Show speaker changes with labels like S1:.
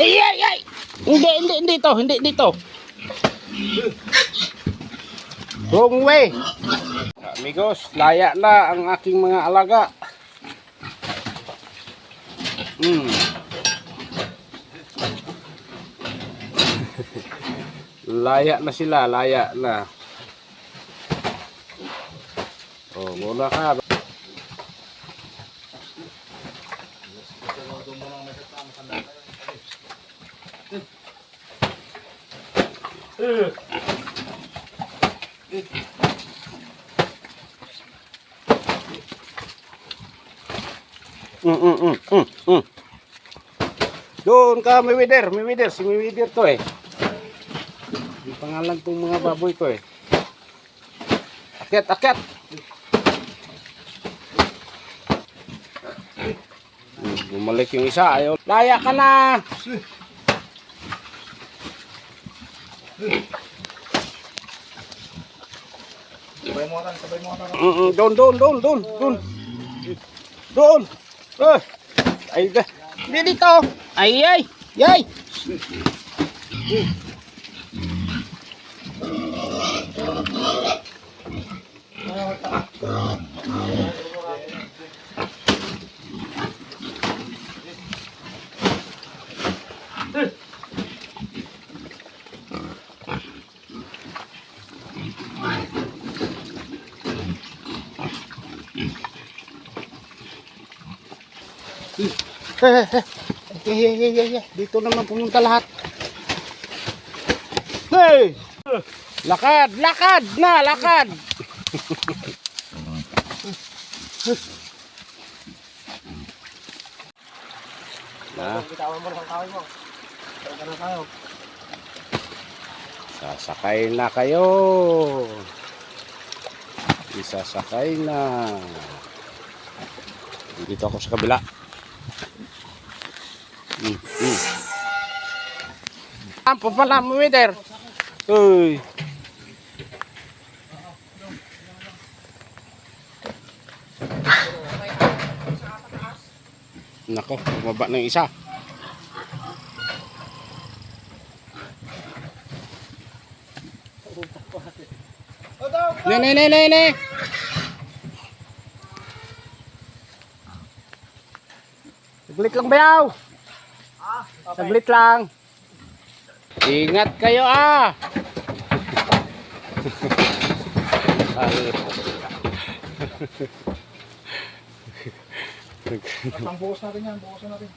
S1: Ay, ay, ay! Hindi to, hindi dito. Wrong way. Amigos, laya na ang aking mga alaga. Laya na sila, laya na. Oh, muna ka. Doon ka, Miwider, si Miwider to eh. Yung pangalan tong mga baboy to eh. Akyat, akyat. Bumalik yung isa, ayaw. Laya ka na.
S2: Sabay mo atan, sabay mo atan.
S1: Doon. Ay, hindi dito. Ay, ay, ay. Dito naman pumunta lahat. Hey! Lakad, lakad na, lakad.
S2: Bitawan mo ng kaway mo. Tara na tayo.
S1: Sasakay na kayo. Isasakay na. Dito ako sa kabila. Ampo pala mo, Wider. Uy. Nako, bumaba ng isa. Ne. Saglit lang bayaw. Okay. Saglit lang. Ingat kayo
S2: Bukas natin yan, bukas natin.